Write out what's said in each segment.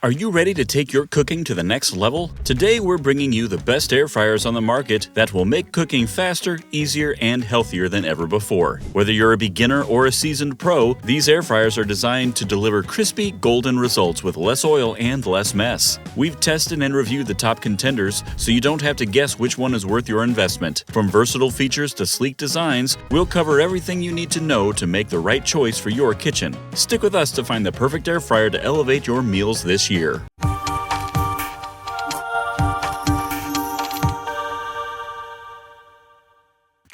Are you ready to take your cooking to the next level? Today we're bringing you the best air fryers on the market that will make cooking faster, easier, and healthier than ever before. Whether you're a beginner or a seasoned pro, these air fryers are designed to deliver crispy, golden results with less oil and less mess. We've tested and reviewed the top contenders, so you don't have to guess which one is worth your investment. From versatile features to sleek designs, we'll cover everything you need to know to make the right choice for your kitchen. Stick with us to find the perfect air fryer to elevate your meals this year.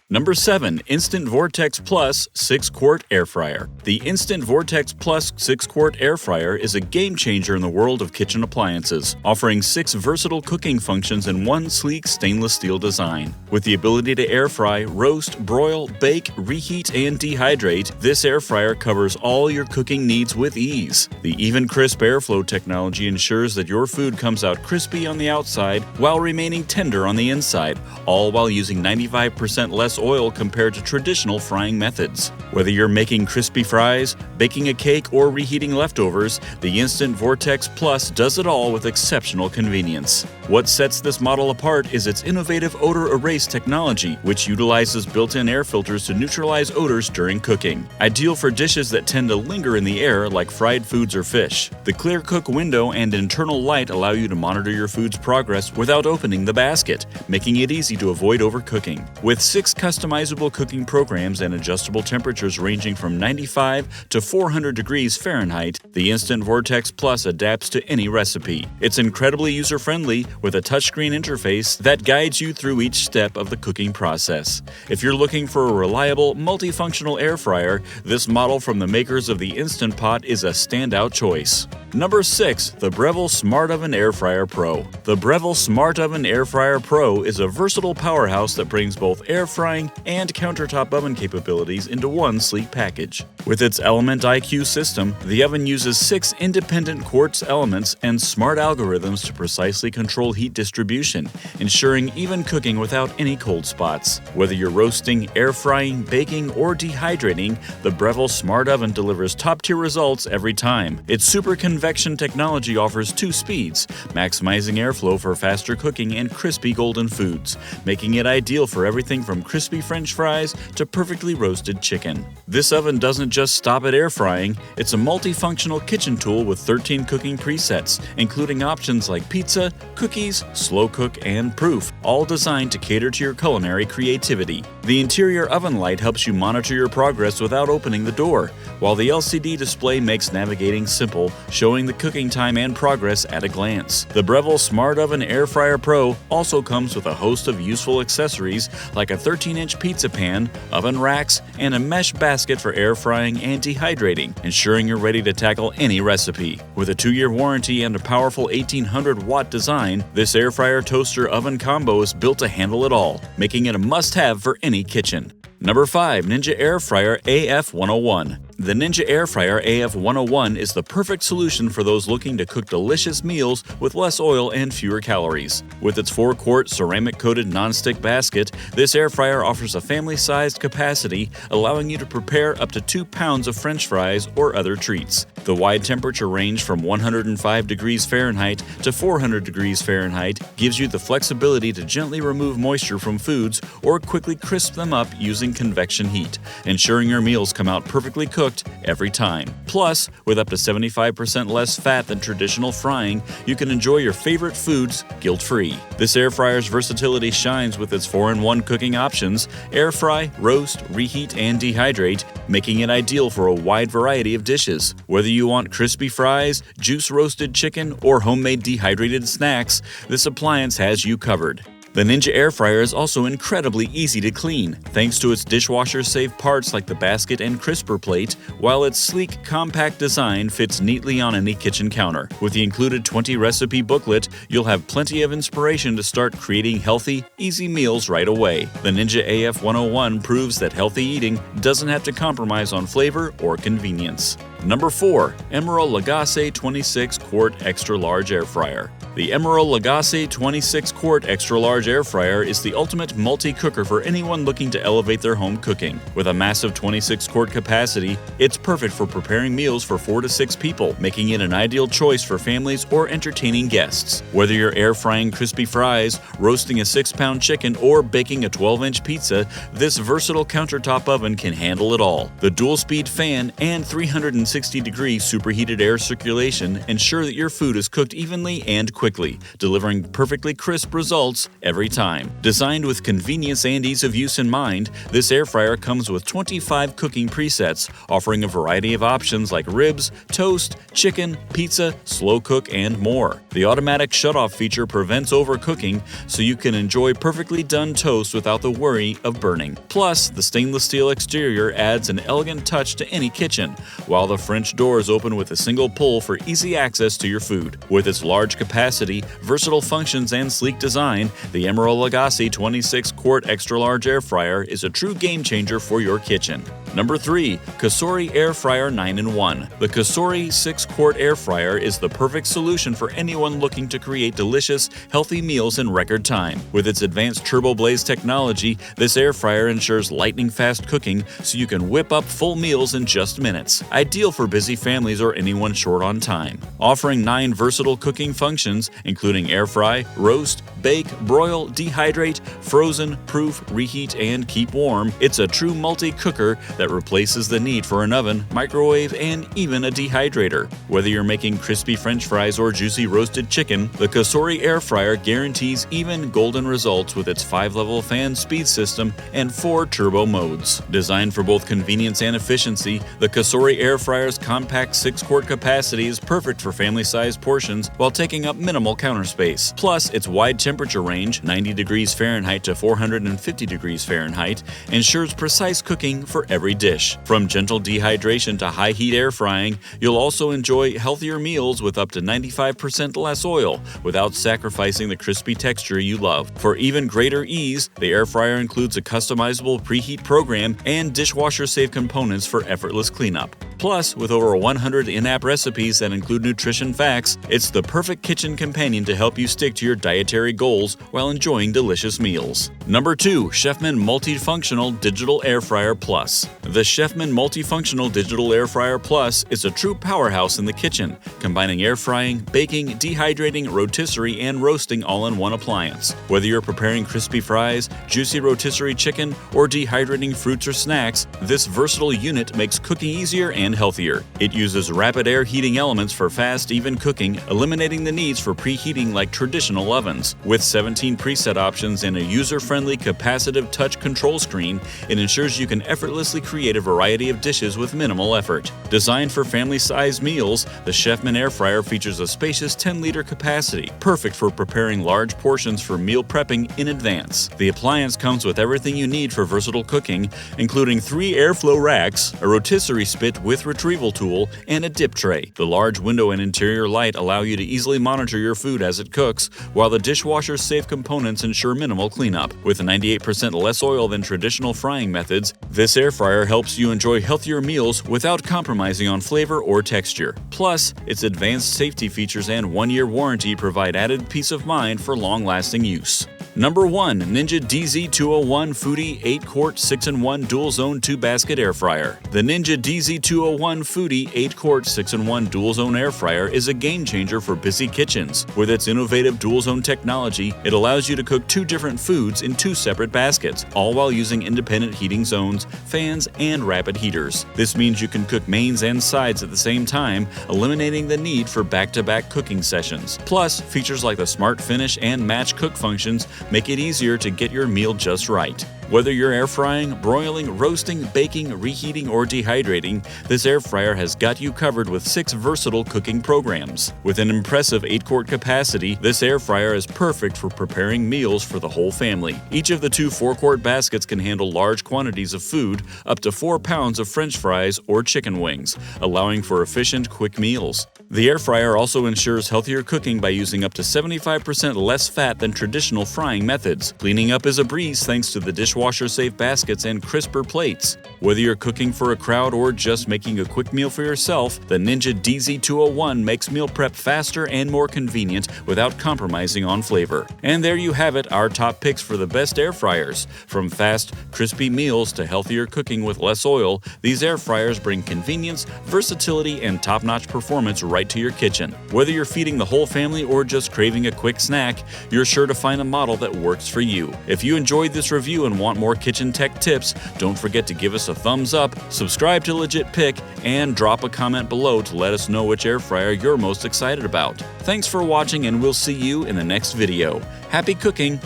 Number 7. Instant Vortex Plus 6-Quart Air Fryer. The Instant Vortex Plus 6-Quart Air Fryer is a game changer in the world of kitchen appliances, offering 6 versatile cooking functions in one sleek stainless steel design. With the ability to air fry, roast, broil, bake, reheat, and dehydrate, this air fryer covers all your cooking needs with ease. The even crisp airflow technology ensures that your food comes out crispy on the outside while remaining tender on the inside, all while using 95% less oil compared to traditional frying methods. Whether you're making crispy fries, baking a cake, or reheating leftovers, the Instant Vortex Plus does it all with exceptional convenience. What sets this model apart is its innovative odor erase technology, which utilizes built-in air filters to neutralize odors during cooking. Ideal for dishes that tend to linger in the air like fried foods or fish. The clear cook window and internal light allow you to monitor your food's progress without opening the basket, making it easy to avoid overcooking. With 6 customizable cooking programs and adjustable temperatures ranging from 95 to 400 degrees Fahrenheit, the Instant Vortex Plus adapts to any recipe. It's incredibly user-friendly with a touchscreen interface that guides you through each step of the cooking process. If you're looking for a reliable, multifunctional air fryer, this model from the makers of the Instant Pot is a standout choice. Number 6. The Breville Smart Oven Air Fryer Pro. The Breville Smart Oven Air Fryer Pro is a versatile powerhouse that brings both air frying and countertop oven capabilities into one sleek package. With its Element IQ system, the oven uses 6 independent quartz elements and smart algorithms to precisely control heat distribution, ensuring even cooking without any cold spots. Whether you're roasting, air frying, baking, or dehydrating, the Breville Smart Oven delivers top-tier results every time. Its super convection technology offers 2 speeds, maximizing airflow for faster cooking and crispy golden foods, making it ideal for everything from crispy French fries to perfectly roasted chicken. This oven doesn't just stop at air frying, it's a multifunctional kitchen tool with 13 cooking presets, including options like pizza, cookies, slow cook, and proof, all designed to cater to your culinary creativity. The interior oven light helps you monitor your progress without opening the door, while the LCD display makes navigating simple, showing the cooking time and progress at a glance. The Breville Smart Oven Air Fryer Pro also comes with a host of useful accessories like a 13-inch pizza pan, oven racks, and a mesh basket for air frying and dehydrating, ensuring you're ready to tackle any recipe. With a 2-year warranty and a powerful 1800-watt design, this air fryer toaster oven combo is built to handle it all, making it a must-have for any kitchen. Number 5. Ninja Air Fryer AF101. The Ninja Air Fryer AF101 is the perfect solution for those looking to cook delicious meals with less oil and fewer calories. With its 4-quart ceramic-coated nonstick basket, this air fryer offers a family-sized capacity, allowing you to prepare up to 2 pounds of French fries or other treats. The wide temperature range from 105 degrees Fahrenheit to 400 degrees Fahrenheit gives you the flexibility to gently remove moisture from foods or quickly crisp them up using convection heat, ensuring your meals come out perfectly cooked every time. Plus, with up to 75% less fat than traditional frying, you can enjoy your favorite foods guilt-free. This air fryer's versatility shines with its 4-in-1 cooking options: air fry, roast, reheat, and dehydrate, making it ideal for a wide variety of dishes. Whether you want crispy fries, juice-roasted chicken, or homemade dehydrated snacks, this appliance has you covered. The Ninja Air Fryer is also incredibly easy to clean, thanks to its dishwasher-safe parts like the basket and crisper plate, while its sleek, compact design fits neatly on any kitchen counter. With the included 20-recipe booklet, you'll have plenty of inspiration to start creating healthy, easy meals right away. The Ninja AF101 proves that healthy eating doesn't have to compromise on flavor or convenience. Number 4. Emeril Lagasse 26-Quart Extra Large Air Fryer. The Emeril Lagasse 26-Quart Extra Large Air Fryer is the ultimate multi-cooker for anyone looking to elevate their home cooking. With a massive 26-quart capacity, it's perfect for preparing meals for 4 to 6 people, making it an ideal choice for families or entertaining guests. Whether you're air frying crispy fries, roasting a 6-pound chicken, or baking a 12-inch pizza, this versatile countertop oven can handle it all. The dual-speed fan and 360-degree superheated air circulation ensure that your food is cooked evenly and quickly, delivering perfectly crisp results every time. Designed with convenience and ease of use in mind, this air fryer comes with 25 cooking presets, offering a variety of options like ribs, toast, chicken, pizza, slow cook, and more. The automatic shutoff feature prevents overcooking, so you can enjoy perfectly done toast without the worry of burning. Plus, the stainless steel exterior adds an elegant touch to any kitchen, while the French doors open with a single pull for easy access to your food. With its large capacity, versatile functions, and sleek design, the Emeril Lagasse 26-Quart Extra Large Air Fryer is a true game changer for your kitchen. Number 3. COSORI Air Fryer 9-in-1. The COSORI 6-quart air fryer is the perfect solution for anyone looking to create delicious, healthy meals in record time. With its advanced turbo blaze technology, this air fryer ensures lightning-fast cooking so you can whip up full meals in just minutes. Ideal for busy families or anyone short on time. Offering 9 versatile cooking functions, including air fry, roast, bake, broil, dehydrate, frozen, proof, reheat, and keep warm, it's a true multi-cooker that replaces the need for an oven, microwave, and even a dehydrator. Whether you're making crispy French fries or juicy roasted chicken, the COSORI air fryer guarantees even golden results with its 5-level fan speed system and 4 turbo modes. Designed for both convenience and efficiency, the COSORI air fryer's compact 6-quart capacity is perfect for family-sized portions while taking up minimal counter space. Plus, its wide temperature range, 90 degrees Fahrenheit to 450 degrees Fahrenheit, ensures precise cooking for every dish. From gentle dehydration to high-heat air frying, you'll also enjoy healthier meals with up to 95% less oil without sacrificing the crispy texture you love. For even greater ease, the air fryer includes a customizable preheat program and dishwasher-safe components for effortless cleanup. Plus, with over 100 in-app recipes that include nutrition facts, it's the perfect kitchen companion to help you stick to your dietary goals while enjoying delicious meals. Number 2. Chefman Multifunctional Digital Air Fryer Plus. The Chefman Multifunctional Digital Air Fryer Plus is a true powerhouse in the kitchen, combining air frying, baking, dehydrating, rotisserie, and roasting all in one appliance. Whether you're preparing crispy fries, juicy rotisserie chicken, or dehydrating fruits or snacks, this versatile unit makes cooking easier and healthier. It uses rapid air heating elements for fast, even cooking, eliminating the needs for preheating like traditional ovens. With 17 preset options and a user-friendly capacitive touch control screen, it ensures you can effortlessly create a variety of dishes with minimal effort. Designed for family-sized meals, the Chefman air fryer features a spacious 10-liter capacity, perfect for preparing large portions for meal prepping in advance. The appliance comes with everything you need for versatile cooking, including 3 airflow racks, a rotisserie spit with retrieval tool, and a dip tray. The large window and interior light allow you to easily monitor your food as it cooks, while the dishwasher-safe components ensure minimal cleanup. With 98% less oil than traditional frying methods, this air fryer helps you enjoy healthier meals without compromising on flavor or texture. Plus, its advanced safety features and 1-year warranty provide added peace of mind for long-lasting use. Number 1. Ninja DZ201 Foodie 8-quart 6-in-1 dual-zone 2-basket air fryer. The Ninja DZ201 Foodie 8-quart 6-in-1 dual-zone air fryer is a game-changer for busy kitchens. With its innovative dual-zone technology, it allows you to cook 2 different foods in 2 separate baskets, all while using independent heating zones, fans, and rapid heaters. This means you can cook mains and sides at the same time, eliminating the need for back-to-back cooking sessions. Plus, features like the Smart Finish and Match Cook functions make it easier to get your meal just right. Whether you're air frying, broiling, roasting, baking, reheating, or dehydrating, this air fryer has got you covered with 6 versatile cooking programs. With an impressive 8-quart capacity, this air fryer is perfect for preparing meals for the whole family. Each of the 2 4-quart baskets can handle large quantities of food, up to 4 pounds of French fries or chicken wings, allowing for efficient, quick meals. The air fryer also ensures healthier cooking by using up to 75% less fat than traditional frying methods. Cleaning up is a breeze thanks to the dishwasher-safe baskets and crisper plates. Whether you're cooking for a crowd or just making a quick meal for yourself, the Ninja DZ201 makes meal prep faster and more convenient without compromising on flavor. And there you have it, our top picks for the best air fryers. From fast, crispy meals to healthier cooking with less oil, these air fryers bring convenience, versatility, and top-notch performance right to your kitchen. Whether you're feeding the whole family or just craving a quick snack, you're sure to find a model that works for you. If you enjoyed this review and want more kitchen tech tips, don't forget to give us a thumbs up, subscribe to Legit Pick, and drop a comment below to let us know which air fryer you're most excited about. Thanks for watching, and we'll see you in the next video. Happy cooking!